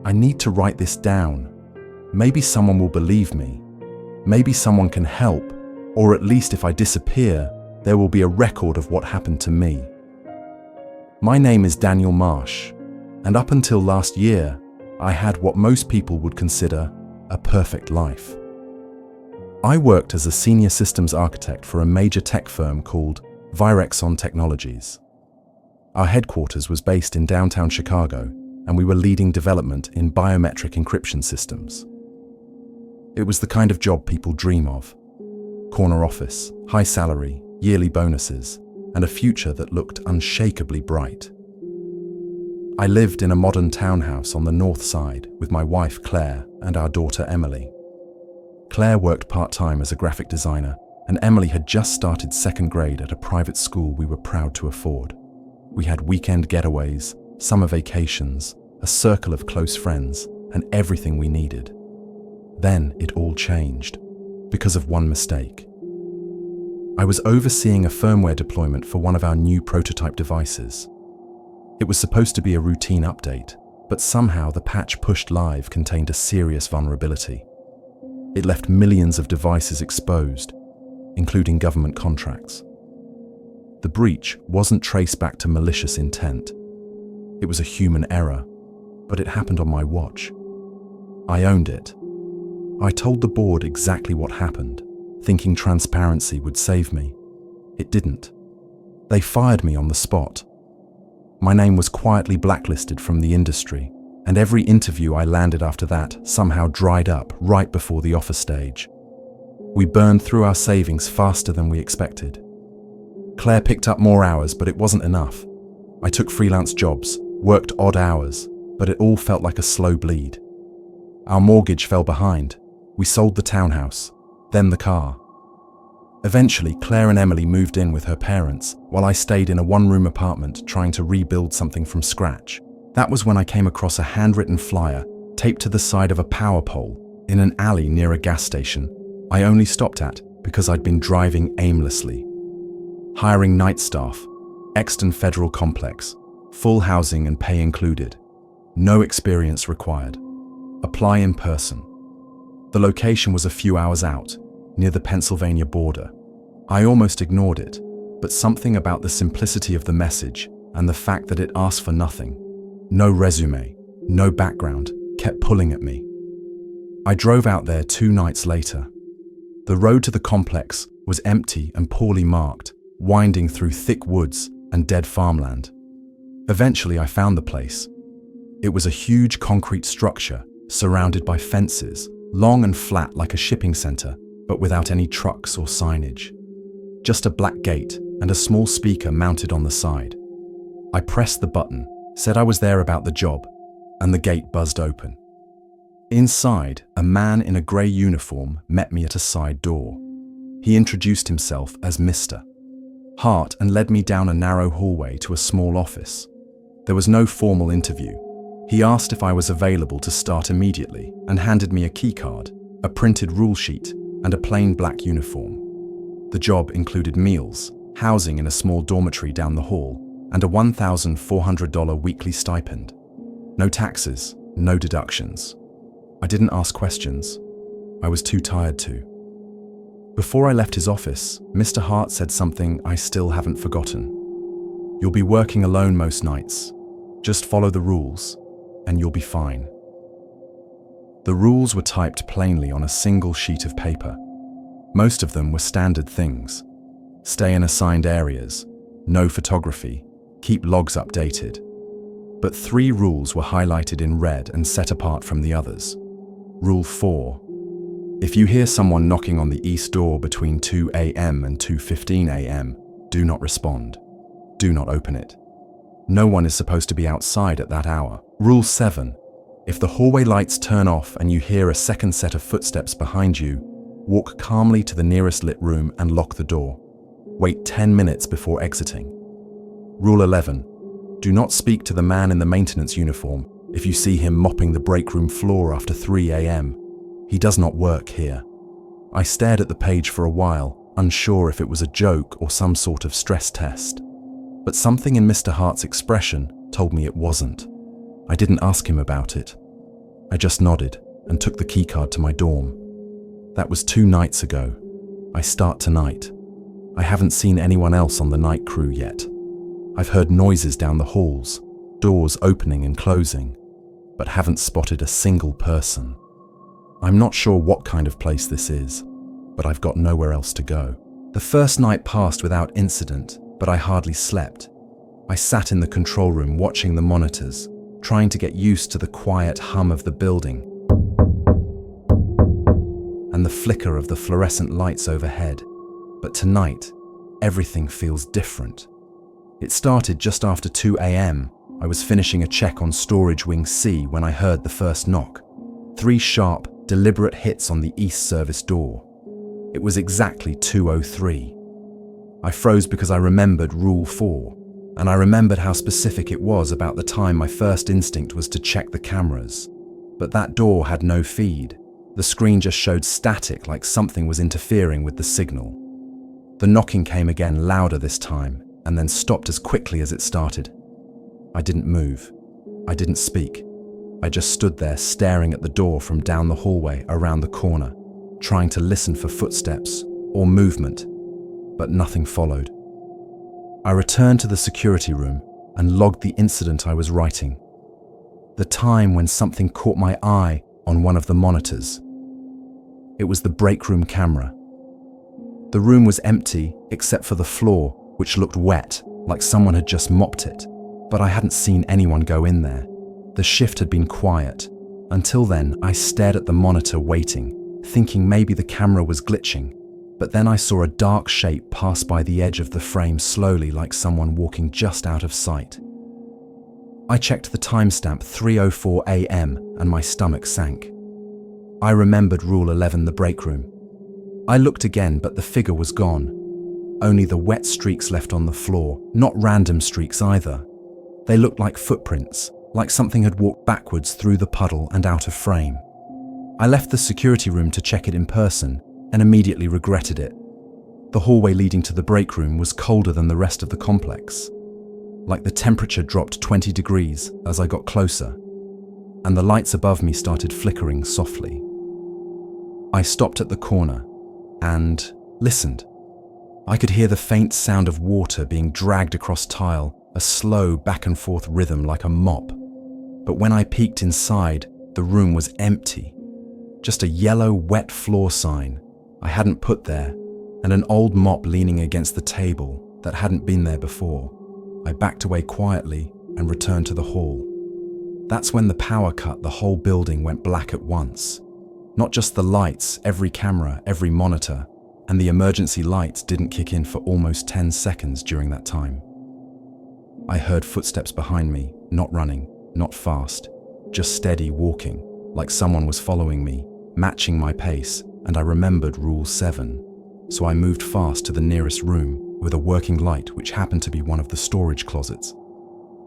I need to write this down. Maybe someone will believe me. Maybe someone can help, or at least if I disappear, there will be a record of what happened to me. My name is Daniel Marsh, and up until last year, I had what most people would consider a perfect life. I worked as a senior systems architect for a major tech firm called Exton Technologies. Our headquarters was based in downtown Chicago, and we were leading development in biometric encryption systems. It was the kind of job people dream of. Corner office, high salary, yearly bonuses, and a future that looked unshakably bright. I lived in a modern townhouse on the north side with my wife Claire and our daughter Emily. Claire worked part-time as a graphic designer, and Emily had just started second grade at a private school we were proud to afford. We had weekend getaways, summer vacations, a circle of close friends, and everything we needed. Then it all changed, because of one mistake. I was overseeing a firmware deployment for one of our new prototype devices. It was supposed to be a routine update, but somehow the patch pushed live contained a serious vulnerability. It left millions of devices exposed, including government contracts. The breach wasn't traced back to malicious intent. It was a human error, but it happened on my watch. I owned it. I told the board exactly what happened, thinking transparency would save me. It didn't. They fired me on the spot. My name was quietly blacklisted from the industry, and every interview I landed after that somehow dried up right before the offer stage. We burned through our savings faster than we expected. Claire picked up more hours, but it wasn't enough. I took freelance jobs, worked odd hours, but it all felt like a slow bleed. Our mortgage fell behind. We sold the townhouse, then the car. Eventually, Claire and Emily moved in with her parents, while I stayed in a one-room apartment trying to rebuild something from scratch. That was when I came across a handwritten flyer taped to the side of a power pole in an alley near a gas station I only stopped at because I'd been driving aimlessly. Hiring night staff, Exton Federal Complex, full housing and pay included. No experience required. Apply in person. The location was a few hours out, near the Pennsylvania border. I almost ignored it, but something about the simplicity of the message and the fact that it asked for nothing, no resume, no background, kept pulling at me. I drove out there 2 nights later. The road to the complex was empty and poorly marked, winding through thick woods and dead farmland. Eventually, I found the place. It was a huge concrete structure surrounded by fences, long and flat like a shipping center, but without any trucks or signage. Just a black gate and a small speaker mounted on the side. I pressed the button, said I was there about the job, and the gate buzzed open. Inside, a man in a grey uniform met me at a side door. He introduced himself as Mr. Hart and led me down a narrow hallway to a small office. There was no formal interview. He asked if I was available to start immediately and handed me a keycard, a printed rule sheet, and a plain black uniform. The job included meals, housing in a small dormitory down the hall, and a $1,400 weekly stipend. No taxes, no deductions. I didn't ask questions. I was too tired to. Before I left his office, Mr. Hart said something I still haven't forgotten. You'll be working alone most nights. Just follow the rules, and you'll be fine. The rules were typed plainly on a single sheet of paper. Most of them were standard things. Stay in assigned areas, no photography, keep logs updated. But 3 rules were highlighted in red and set apart from the others. Rule 4. If you hear someone knocking on the east door between 2 a.m. and 2:15 a.m., do not respond. Do not open it. No one is supposed to be outside at that hour. Rule 7. If the hallway lights turn off and you hear a second set of footsteps behind you, walk calmly to the nearest lit room and lock the door. Wait 10 minutes before exiting. Rule 11. Do not speak to the man in the maintenance uniform if you see him mopping the break room floor after 3 a.m. He does not work here. I stared at the page for a while, unsure if it was a joke or some sort of stress test. But something in Mr. Hart's expression told me it wasn't. I didn't ask him about it. I just nodded and took the keycard to my dorm. That was 2 nights ago. I start tonight. I haven't seen anyone else on the night crew yet. I've heard noises down the halls, doors opening and closing, but haven't spotted a single person. I'm not sure what kind of place this is, but I've got nowhere else to go. The first night passed without incident, but I hardly slept. I sat in the control room watching the monitors, trying to get used to the quiet hum of the building and the flicker of the fluorescent lights overhead. But tonight, everything feels different. It started just after 2 a.m. I was finishing a check on Storage Wing C when I heard the first knock. 3 sharp, deliberate hits on the east service door. It was exactly 2:03. I froze because I remembered Rule 4, and I remembered how specific it was about the time my first instinct was to check the cameras. But that door had no feed. The screen just showed static, like something was interfering with the signal. The knocking came again, louder this time, and then stopped as quickly as it started. I didn't move. I didn't speak. I just stood there staring at the door from down the hallway around the corner, trying to listen for footsteps or movement, but nothing followed. I returned to the security room and logged the incident I was writing. The time when something caught my eye on one of the monitors. It was the break room camera. The room was empty except for the floor, which looked wet, like someone had just mopped it, but I hadn't seen anyone go in there. The shift had been quiet. Until then, I stared at the monitor waiting, thinking maybe the camera was glitching. But then I saw a dark shape pass by the edge of the frame slowly, like someone walking just out of sight. I checked the timestamp 3:04 a.m. and my stomach sank. I remembered Rule 11, the break room. I looked again, but the figure was gone. Only the wet streaks left on the floor, not random streaks either. They looked like footprints, like something had walked backwards through the puddle and out of frame. I left the security room to check it in person and immediately regretted it. The hallway leading to the break room was colder than the rest of the complex. Like the temperature dropped 20 degrees as I got closer, and the lights above me started flickering softly. I stopped at the corner and listened. I could hear the faint sound of water being dragged across tile, a slow back and forth rhythm like a mop. But when I peeked inside, the room was empty. Just a yellow, wet floor sign I hadn't put there, and an old mop leaning against the table that hadn't been there before. I backed away quietly and returned to the hall. That's when the power cut. The whole building went black at once. Not just the lights, every camera, every monitor, and the emergency lights didn't kick in for almost 10 seconds during that time. I heard footsteps behind me, not running, not fast, just steady walking, like someone was following me, matching my pace, and I remembered Rule 7. So I moved fast to the nearest room with a working light, which happened to be one of the storage closets.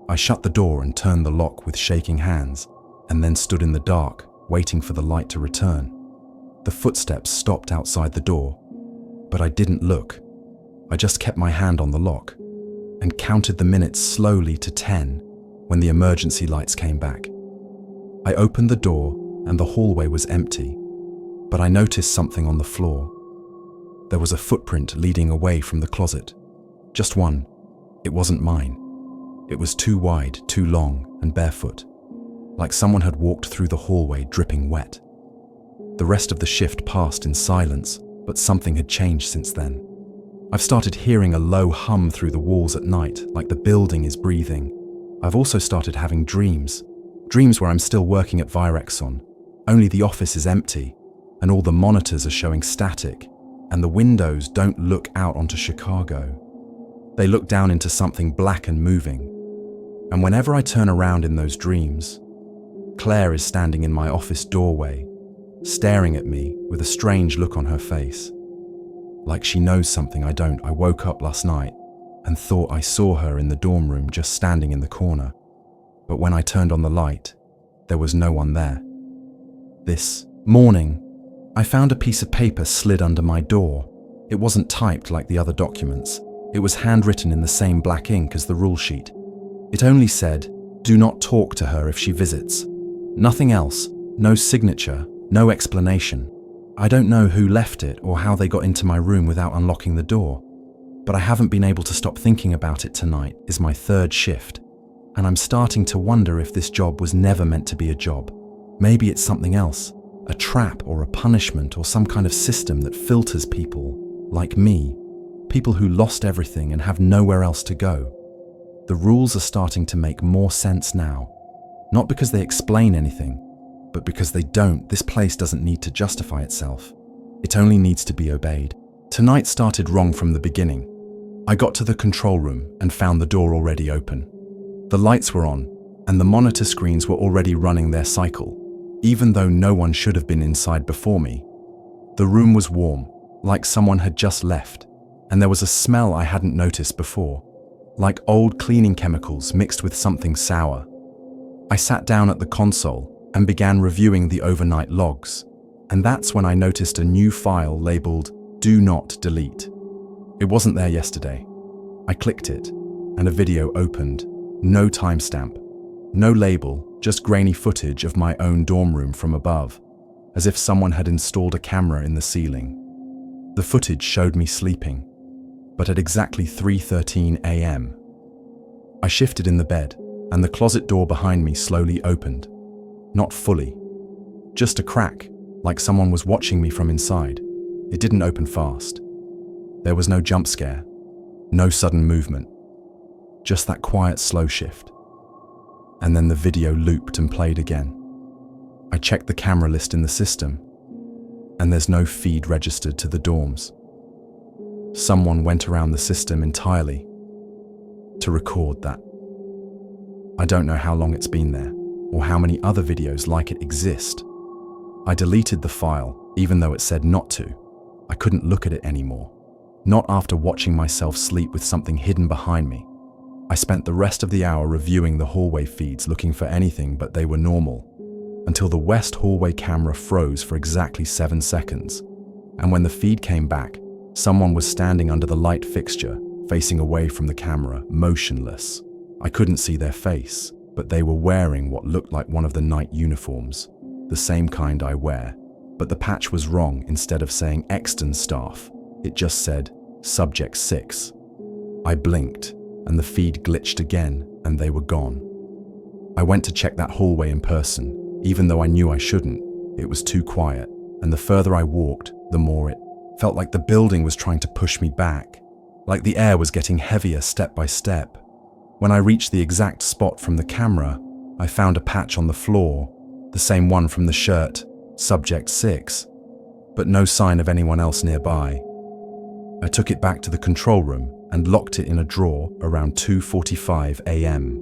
I shut the door and turned the lock with shaking hands, and then stood in the dark, waiting for the light to return. The footsteps stopped outside the door, but I didn't look. I just kept my hand on the lock and counted the minutes slowly to 10 when the emergency lights came back. I opened the door and the hallway was empty, but I noticed something on the floor. There was a footprint leading away from the closet. Just one. It wasn't mine. It was too wide, too long, and barefoot, like someone had walked through the hallway dripping wet. The rest of the shift passed in silence, but something had changed since then. I've started hearing a low hum through the walls at night, like the building is breathing. I've also started having dreams where I'm still working at Exton, only the office is empty, and all the monitors are showing static, and the windows don't look out onto Chicago. They look down into something black and moving. And whenever I turn around in those dreams, Claire is standing in my office doorway, staring at me with a strange look on her face. Like she knows something I don't. I woke up last night and thought I saw her in the dorm room just standing in the corner. But when I turned on the light, there was no one there. This morning, I found a piece of paper slid under my door. It wasn't typed like the other documents. It was handwritten in the same black ink as the rule sheet. It only said, "Do not talk to her if she visits." Nothing else, No signature, no explanation. I don't know who left it or how they got into my room without unlocking the door. But I haven't been able to stop thinking about it. Tonight is my third shift, and I'm starting to wonder if this job was never meant to be a job. Maybe it's something else, a trap or a punishment or some kind of system that filters people like me, people who lost everything and have nowhere else to go. The rules are starting to make more sense now, not because they explain anything, but because they don't. This place doesn't need to justify itself. It only needs to be obeyed. Tonight started wrong from the beginning. I got to the control room and found the door already open. The lights were on, and the monitor screens were already running their cycle, even though no one should have been inside before me. The room was warm, like someone had just left, and there was a smell I hadn't noticed before, like old cleaning chemicals mixed with something sour. I sat down at the console and began reviewing the overnight logs, and that's when I noticed a new file labeled "Do Not Delete." It wasn't there yesterday. I clicked it, and a video opened. No timestamp, no label, just grainy footage of my own dorm room from above, as if someone had installed a camera in the ceiling. The footage showed me sleeping, but at exactly 3:13 a.m. I shifted in the bed, and the closet door behind me slowly opened. Not fully, just a crack, like someone was watching me from inside. It didn't open fast. There was no jump scare, no sudden movement, just that quiet slow shift. And then the video looped and played again. I checked the camera list in the system, and there's no feed registered to the dorms. Someone went around the system entirely to record that. I don't know how long it's been there, or how many other videos like it exist. I deleted the file, even though it said not to. I couldn't look at it anymore. Not after watching myself sleep with something hidden behind me. I spent the rest of the hour reviewing the hallway feeds, looking for anything, but they were normal, until the west hallway camera froze for exactly 7 seconds. And when the feed came back, someone was standing under the light fixture, facing away from the camera, motionless. I couldn't see their face, but they were wearing what looked like one of the night uniforms, the same kind I wear. But the patch was wrong. Instead of saying Exton staff, it just said Subject 6. I blinked, and the feed glitched again, and they were gone. I went to check that hallway in person, even though I knew I shouldn't. It was too quiet, and the further I walked, the more it felt like the building was trying to push me back, like the air was getting heavier step by step. When I reached the exact spot from the camera, I found a patch on the floor, the same one from the shirt, Subject 6, but no sign of anyone else nearby. I took it back to the control room and locked it in a drawer around 2:45 a.m.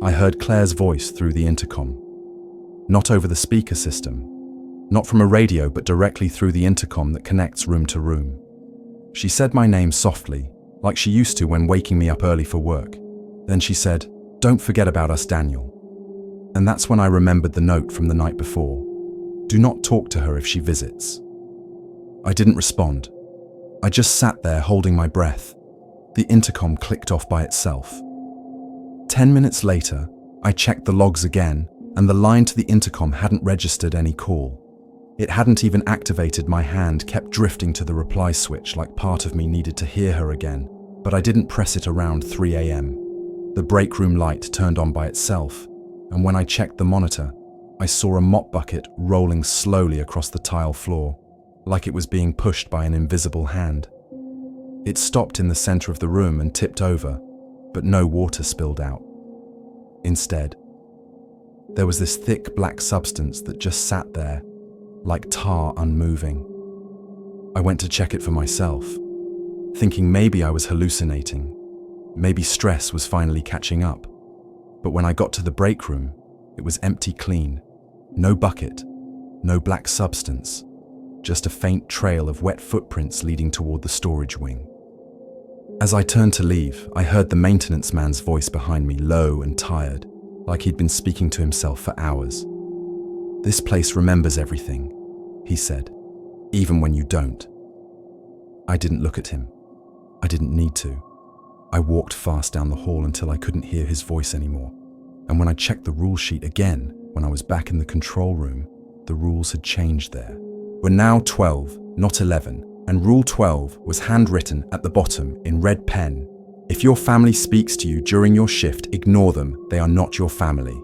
I heard Claire's voice through the intercom. Not over the speaker system, not from a radio, but directly through the intercom that connects room to room. She said my name softly, like she used to when waking me up early for work. Then she said, "Don't forget about us, Daniel." And that's when I remembered the note from the night before. Do not talk to her if she visits. I didn't respond. I just sat there holding my breath. The intercom clicked off by itself. 10 minutes later, I checked the logs again, and the line to the intercom hadn't registered any call. It hadn't even activated. My hand kept drifting to the reply switch, like part of me needed to hear her again, but I didn't press it around 3 a.m. The break room light turned on by itself, and when I checked the monitor, I saw a mop bucket rolling slowly across the tile floor, like it was being pushed by an invisible hand. It stopped in the center of the room and tipped over, but no water spilled out. Instead, there was this thick black substance that just sat there, like tar, unmoving. I went to check it for myself, thinking maybe I was hallucinating. Maybe stress was finally catching up. But when I got to the break room, it was empty clean. No bucket, no black substance, just a faint trail of wet footprints leading toward the storage wing. As I turned to leave, I heard the maintenance man's voice behind me, low and tired, like he'd been speaking to himself for hours. "This place remembers everything," he said, "even when you don't." I didn't look at him. I didn't need to. I walked fast down the hall until I couldn't hear his voice anymore. And when I checked the rule sheet again, When I was back in the control room, the rules had changed there. We're now 12, not 11, and Rule 12 was handwritten at the bottom in red pen. If your family speaks to you during your shift, ignore them. They are not your family.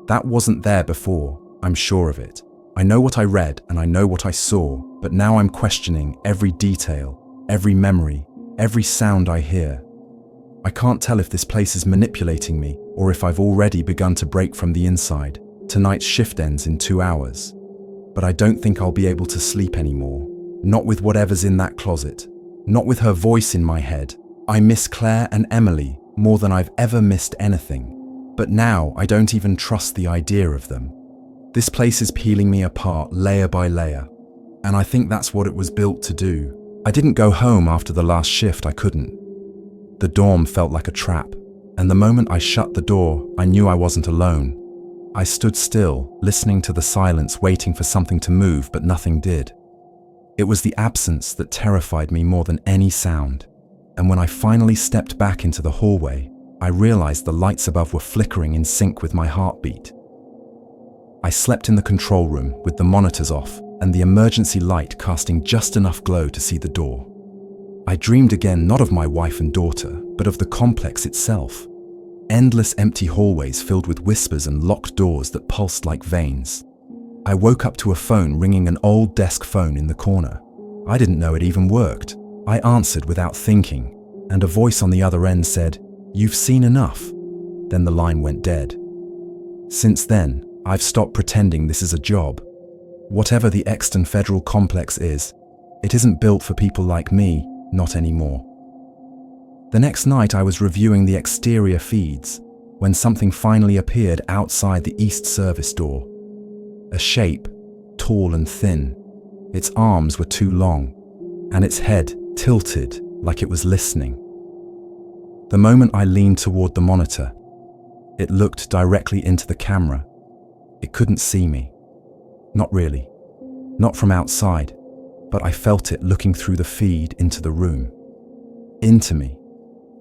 That wasn't there before, I'm sure of it. I know what I read and I know what I saw, but now I'm questioning every detail, every memory, every sound I hear. I can't tell if this place is manipulating me or if I've already begun to break from the inside. Tonight's shift ends in 2 hours. But I don't think I'll be able to sleep anymore. Not with whatever's in that closet. Not with her voice in my head. I miss Claire and Emily more than I've ever missed anything. But now I don't even trust the idea of them. This place is peeling me apart layer by layer. And I think that's what it was built to do. I didn't go home after the last shift, I couldn't. The dorm felt like a trap. And the moment I shut the door, I knew I wasn't alone. I stood still, listening to the silence, waiting for something to move, but nothing did. It was the absence that terrified me more than any sound. And when I finally stepped back into the hallway, I realized the lights above were flickering in sync with my heartbeat. I slept in the control room with the monitors off and the emergency light casting just enough glow to see the door. I dreamed again not of my wife and daughter, but of the complex itself. Endless empty hallways filled with whispers and locked doors that pulsed like veins. I woke up to a phone ringing, an old desk phone in the corner. I didn't know it even worked. I answered without thinking, and a voice on the other end said, "You've seen enough." Then the line went dead. Since then, I've stopped pretending this is a job. Whatever the Exton Federal Complex is, it isn't built for people like me, not anymore. The next night I was reviewing the exterior feeds when something finally appeared outside the east service door. A shape, tall and thin. Its arms were too long, and its head tilted like it was listening. The moment I leaned toward the monitor, it looked directly into the camera. It couldn't see me. Not really. Not from outside, but I felt it looking through the feed into the room. Into me.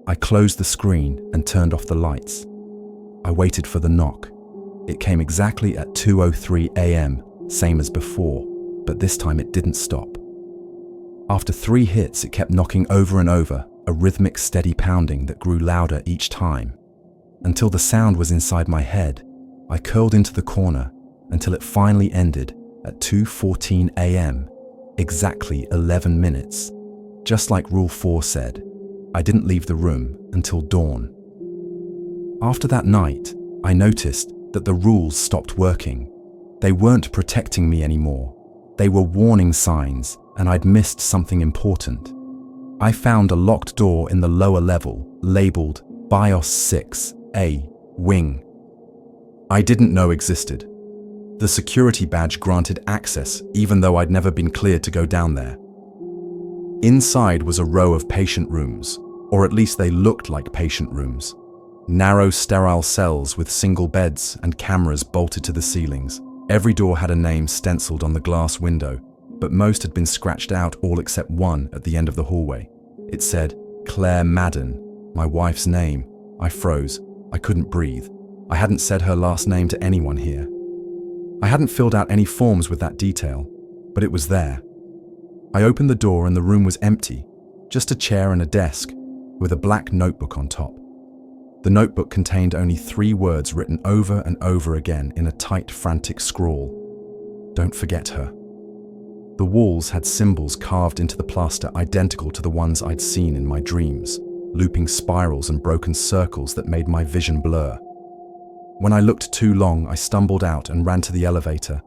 I closed the screen and turned off the lights. I waited for the knock. It came exactly at 2:03 a.m., same as before, but this time it didn't stop. After 3 hits, it kept knocking over and over, a rhythmic, steady pounding that grew louder each time. Until the sound was inside my head, I curled into the corner until it finally ended at 2:14 a.m., exactly 11 minutes. Just like Rule 4 said, I didn't leave the room until dawn. After that night, I noticed that the rules stopped working. They weren't protecting me anymore. They were warning signs, and I'd missed something important. I found a locked door in the lower level, labeled BIOS 6A, Wing. I didn't know existed. The security badge granted access, even though I'd never been cleared to go down there. Inside was a row of patient rooms, or at least they looked like patient rooms. Narrow, sterile cells with single beds and cameras bolted to the ceilings. Every door had a name stenciled on the glass window, but most had been scratched out, all except one at the end of the hallway. It said, Claire Madden, my wife's name. I froze. I couldn't breathe. I hadn't said her last name to anyone here. I hadn't filled out any forms with that detail, but it was there. I opened the door and the room was empty, just a chair and a desk, with a black notebook on top. The notebook contained only 3 words written over and over again in a tight, frantic scrawl. Don't forget her. The walls had symbols carved into the plaster identical to the ones I'd seen in my dreams, looping spirals and broken circles that made my vision blur. When I looked too long, I stumbled out and ran to the elevator,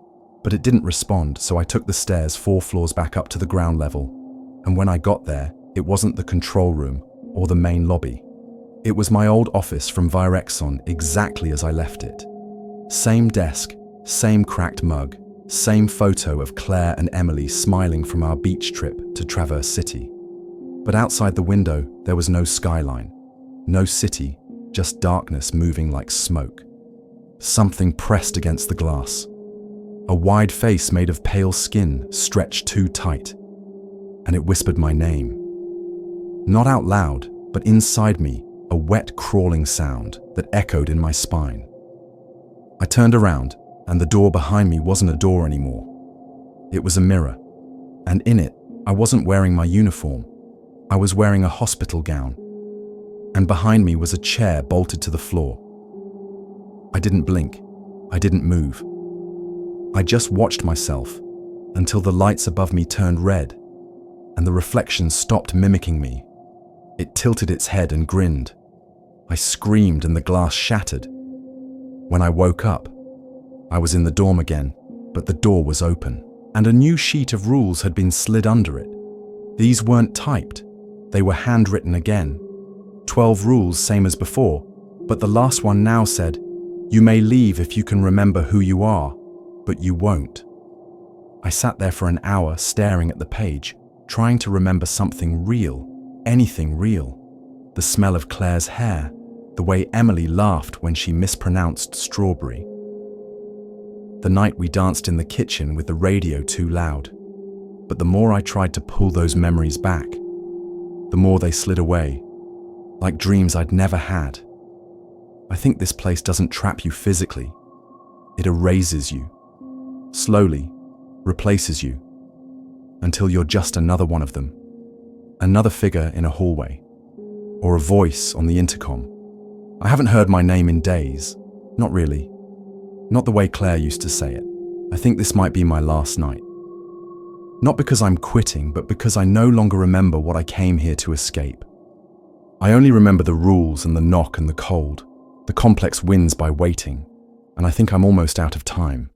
but it didn't respond, so I took the stairs 4 floors back up to the ground level. And when I got there, it wasn't the control room or the main lobby. It was my old office from Exton, exactly as I left it. Same desk, same cracked mug, same photo of Claire and Emily smiling from our beach trip to Traverse City. But outside the window, there was no skyline, no city, just darkness moving like smoke. Something pressed against the glass. A wide face made of pale skin stretched too tight, and it whispered my name. Not out loud, but inside me, a wet crawling sound that echoed in my spine. I turned around And the door behind me wasn't a door anymore. It was a mirror. And in it, I wasn't wearing my uniform. I was wearing a hospital gown. And behind me was a chair bolted to the floor. I didn't blink. I didn't move. I just watched myself until the lights above me turned red and the reflection stopped mimicking me. It tilted its head and grinned. I screamed and the glass shattered. When I woke up, I was in the dorm again, but the door was open and a new sheet of rules had been slid under it. These weren't typed. They were handwritten again. 12 rules, same as before, but the last one now said, "You may leave if you can remember who you are, but you won't." I sat there for an hour staring at the page, trying to remember something real, anything real. The smell of Claire's hair, the way Emily laughed when she mispronounced strawberry. The night we danced in the kitchen with the radio too loud. But the more I tried to pull those memories back, the more they slid away, like dreams I'd never had. I think this place doesn't trap you physically. It erases you, slowly replaces you, until you're just another one of them. Another figure in a hallway, or a voice on the intercom. I haven't heard my name in days, not really. Not the way Claire used to say it. I think this might be my last night. Not because I'm quitting, but because I no longer remember what I came here to escape. I only remember the rules and the knock and the cold. The complex wins by waiting, and I think I'm almost out of time.